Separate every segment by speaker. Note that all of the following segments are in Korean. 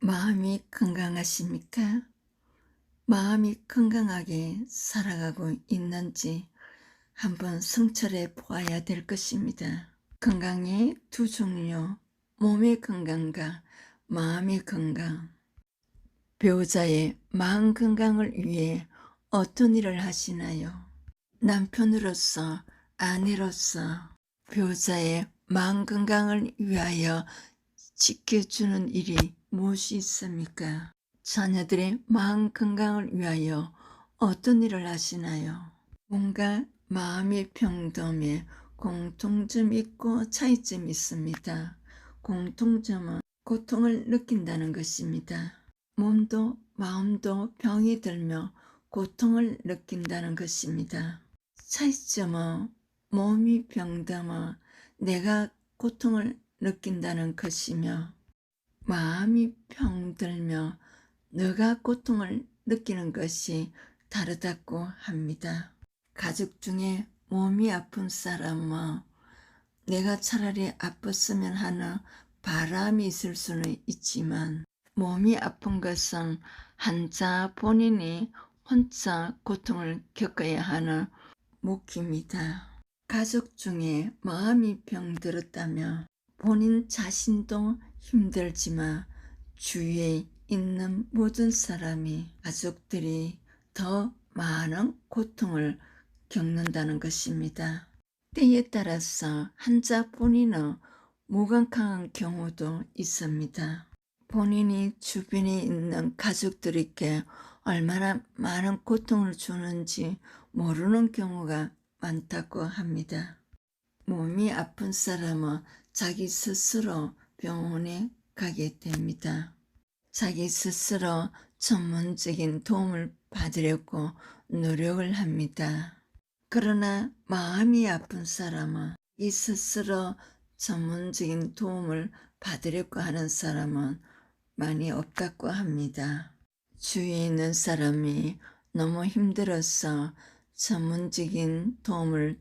Speaker 1: 마음이 건강하십니까? 마음이 건강하게 살아가고 있는지 한번 성찰해 보아야 될 것입니다. 건강의 두 종류, 몸의 건강과 마음의 건강. 배우자의 마음 건강을 위해 어떤 일을 하시나요? 남편으로서, 아내로서 배우자의 마음 건강을 위하여 지켜주는 일이 무엇이 있습니까? 자녀들의 마음 건강을 위하여 어떤 일을 하시나요? 뭔가 마음의 평등에 공통점이 있고 차이점이 있습니다. 공통점은 고통을 느낀다는 것입니다. 몸도 마음도 병이 들며 고통을 느낀다는 것입니다. 차이점은 몸이 병들며 내가 고통을 느낀다는 것이며 마음이 병들며 너가 고통을 느끼는 것이 다르다고 합니다. 가족 중에 몸이 아픈 사람은 내가 차라리 아팠으면 하는 바람이 있을 수는 있지만 몸이 아픈 것은 환자 본인이 혼자 고통을 겪어야 하는 몫입니다. 가족 중에 마음이 병들었다면 본인 자신도 힘들지만 주위에 있는 모든 사람이 가족들이 더 많은 고통을 겪는다는 것입니다. 때에 따라서 환자 본인은 무감각한 경우도 있습니다. 본인이 주변에 있는 가족들에게 얼마나 많은 고통을 주는지 모르는 경우가 많다고 합니다. 몸이 아픈 사람은 자기 스스로 병원에 가게 됩니다. 자기 스스로 전문적인 도움을 받으려고 노력을 합니다. 그러나 마음이 아픈 사람은 이 스스로 전문적인 도움을 받으려고 하는 사람은 많이 없다고 합니다. 주위에 있는 사람이 너무 힘들어서 전문적인 도움을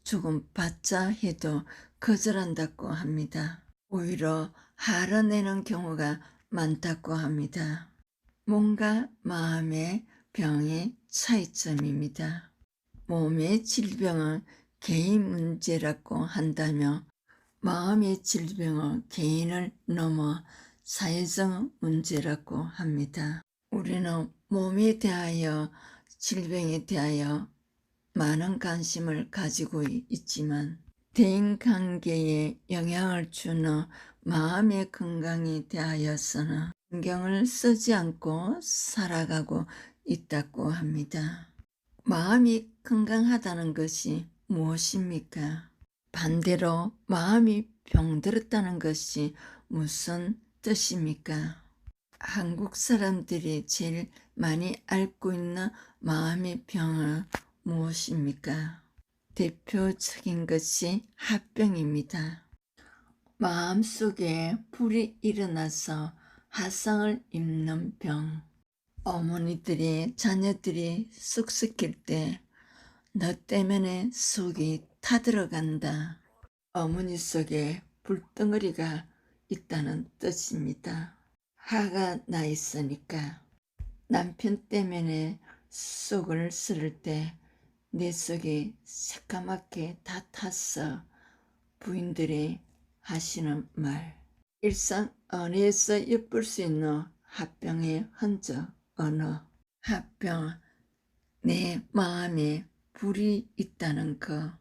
Speaker 1: 조금 받자 해도 거절한다고 합니다. 오히려 화를 내는 경우가 많다고 합니다. 몸과 마음의 병의 차이점입니다. 몸의 질병은 개인 문제라고 한다며 마음의 질병은 개인을 넘어 사회적 문제라고 합니다. 우리는 몸에 대하여 질병에 대하여 많은 관심을 가지고 있지만 대인관계에 영향을 주는 마음의 건강에 대하여서는 신경을 쓰지 않고 살아가고 있다고 합니다. 마음이 건강하다는 것이 무엇입니까? 반대로 마음이 병들었다는 것이 무슨 뜻입니까? 한국 사람들이 제일 많이 앓고 있는 마음의 병은 무엇입니까? 대표적인 것이 합병입니다. 마음속에 불이 일어나서 화상을 입는 병. 어머니들이 자녀들이 쑥스킬 때 너 때문에 속이 타들어간다. 어머니 속에 불덩어리가 있다는 뜻입니다. 화가 나 있으니까 남편 때문에 속을 쓸 때 내 속이 새까맣게 다 탔어. 부인들이 하시는 말. 일상 언어에서 엿볼 수 있는 합병의 흔적 언어. 합병, 내 마음에 불이 있다는 거.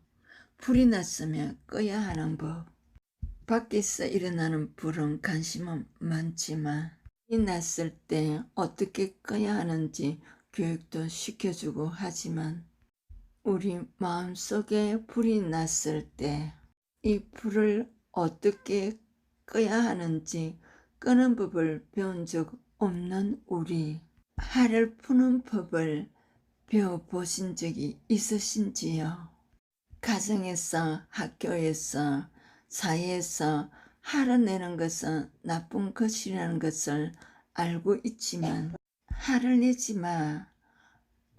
Speaker 1: 불이 났으면 꺼야 하는 법. 밖에서 일어나는 불은 관심은 많지만 불이 났을 때 어떻게 꺼야 하는지 교육도 시켜주고 하지만 우리 마음속에 불이 났을 때 이 불을 어떻게 꺼야 하는지 끄는 법을 배운 적 없는 우리. 화를 푸는 법을 배워보신 적이 있으신지요? 가정에서, 학교에서, 사회에서 화를 내는 것은 나쁜 것이라는 것을 알고 있지만 화를 내지 마.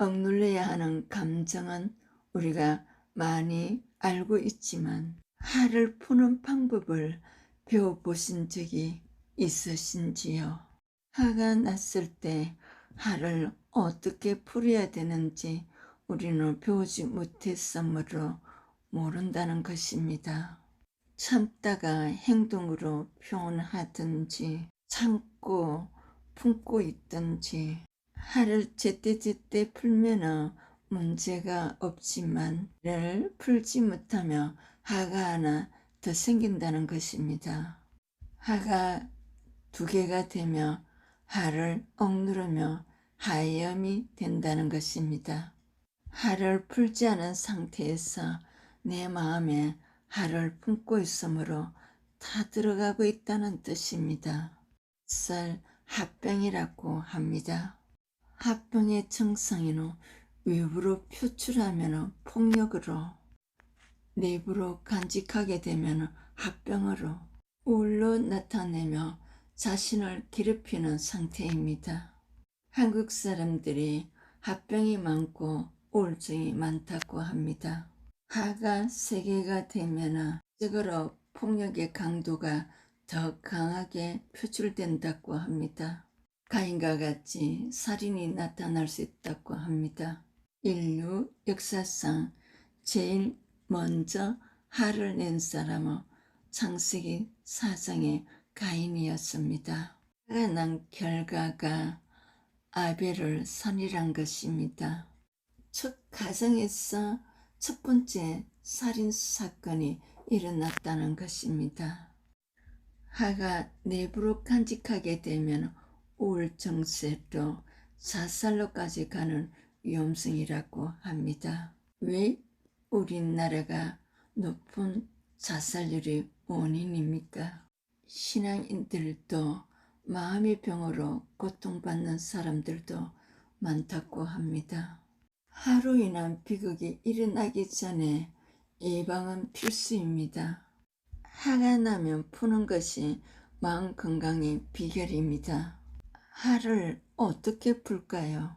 Speaker 1: 억눌려야 하는 감정은 우리가 많이 알고 있지만 화를 푸는 방법을 배워보신 적이 있으신지요? 화가 났을 때 화를 어떻게 풀어야 되는지 우리는 배우지 못했으므로 모른다는 것입니다. 참다가 행동으로 표현하든지 참고 품고 있든지 화를 제때제때 풀면은 문제가 없지만 를 풀지 못하면 화가 하나 더 생긴다는 것입니다. 화가 두 개가 되며 화를 억누르며 화염이 된다는 것입니다. 화를 풀지 않은 상태에서 내 마음에 화를 품고 있으므로 다 들어가고 있다는 뜻입니다. 쌀 화병이라고 합니다. 화병의 증상에는 외부로 표출하면 폭력으로, 내부로 간직하게 되면 화병으로, 우울로 나타내며 자신을 괴롭히는 상태입니다. 한국 사람들이 화병이 많고 우울증이 많다고 합니다. 화가 세개가 되면 적으로 폭력의 강도가 더 강하게 표출된다고 합니다. 가인과 같이 살인이 나타날 수 있다고 합니다. 인류 역사상 제일 먼저 화를 낸 사람은 창세기 4장의 가인이었습니다. 화가 난 결과가 아벨을 살인한 것입니다. 첫 가정에서 첫 번째 살인 사건이 일어났다는 것입니다. 화가 내부로 간직하게 되면 우울증세로 자살로까지 가는 위험성이라고 합니다. 왜 우리나라가 높은 자살률이 원인입니까? 신앙인들도 마음의 병으로 고통받는 사람들도 많다고 합니다. 화로 인한 비극이 일어나기 전에 예방은 필수입니다. 화가 나면 푸는 것이 마음 건강의 비결입니다. 화를 어떻게 풀까요?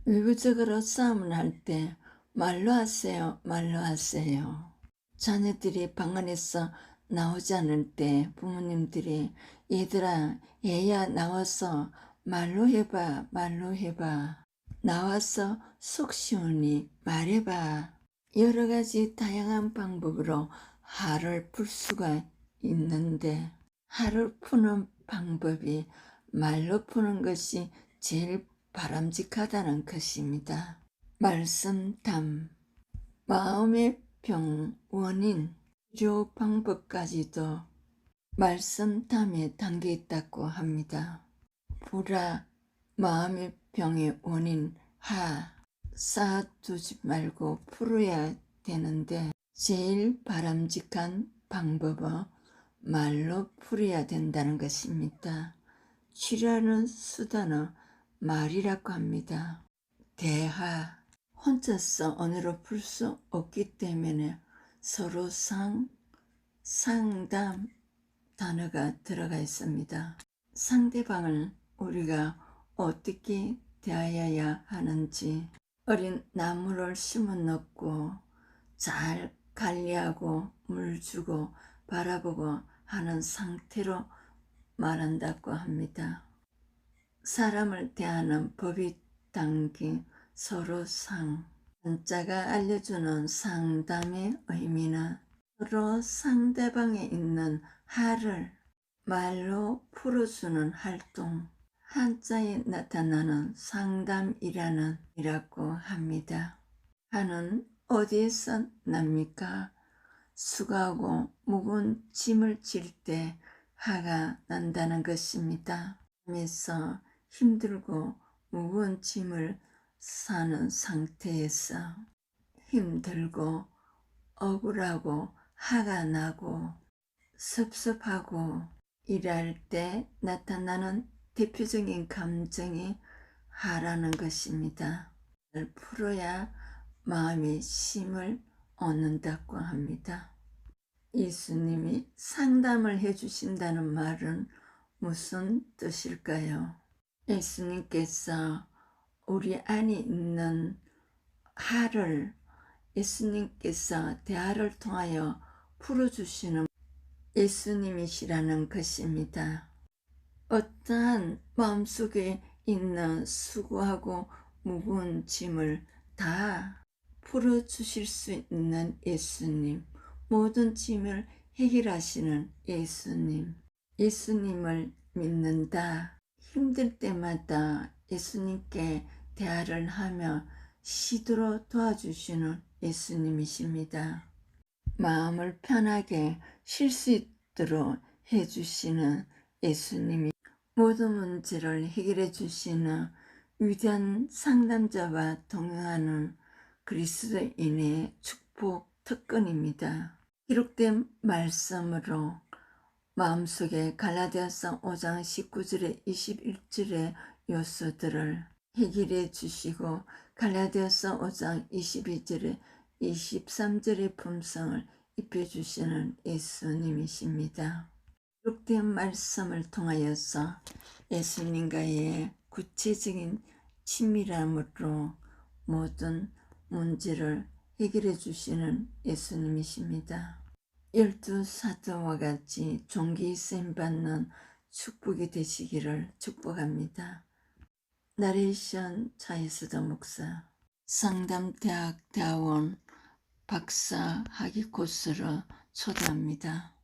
Speaker 1: 외부적으로 싸움을 할 때 말로 하세요, 말로 하세요. 자녀들이 방 안에서 나오지 않을 때 부모님들이 얘들아, 얘야 나와서 말로 해봐, 말로 해봐. 나와서 속 시원히 말해봐. 여러 가지 다양한 방법으로 화를 풀 수가 있는데 화를 푸는 방법이 말로 푸는 것이 제일 바람직하다는 것입니다. 말씀담, 마음의 병 원인, 치료 방법까지도 말씀담에 담겨 있다고 합니다. 불화, 마음의 병의 원인, 화, 쌓아두지 말고 풀어야 되는데 제일 바람직한 방법은 말로 풀어야 된다는 것입니다. 치료하는 수단은 말이라고 합니다. 대화, 혼자서 언어로 풀 수 없기 때문에 서로 상담 단어가 들어가 있습니다. 상대방을 우리가 어떻게 대하여야 하는지, 어린 나무를 심어 놓고 잘 관리하고 물 주고 바라보고 하는 상태로 말한다고 합니다. 사람을 대하는 법이 담긴 서로 한자가 알려주는 상담의 의미는 서로 상대방에 있는 화를 말로 풀어주는 활동, 한자에 나타나는 상담이라는 이라고 합니다. 화는 어디에서 납니까? 수고하고 무거운 짐을 질 때 화가 난다는 것입니다. 삶에서 힘들고 무거운 짐을 사는 상태에서 힘들고 억울하고 화가 나고 섭섭하고 일할 때 나타나는 대표적인 감정이 화라는 것입니다. 풀어야 마음의 쉼을 얻는다고 합니다. 예수님이 상담을 해주신다는 말은 무슨 뜻일까요? 예수님께서 우리 안에 있는 화를 예수님께서 대화를 통하여 풀어주시는 예수님이시라는 것입니다. 어떠한 마음속에 있는 수고하고 무거운 짐을 다 풀어주실 수 있는 예수님, 모든 짐을 해결하시는 예수님, 예수님을 믿는다. 힘들 때마다 예수님께 대화를 하며 시도로 도와주시는 예수님이십니다. 마음을 편하게 쉴 수 있도록 해주시는 예수님이 모든 문제를 해결해 주시는 위대한 상담자와 동행하는 그리스도인의 축복 특권입니다. 기록된 말씀으로 마음속에 갈라디아서 5장 19절에 21절의 요소들을 해결해 주시고 갈라디아서 5장 22절에 23절의 품성을 입혀주시는 예수님이십니다. 기록된 말씀을 통하여서 예수님과의 구체적인 친밀함으로 모든 문제를 해결해 주시는 예수님이십니다. 12사도와 같이 종기 쓰임 받는 축복이 되시기를 축복합니다. 나레이션 차이스더 목사. 상담대학 대학원 박사 학위 코스로 초대합니다.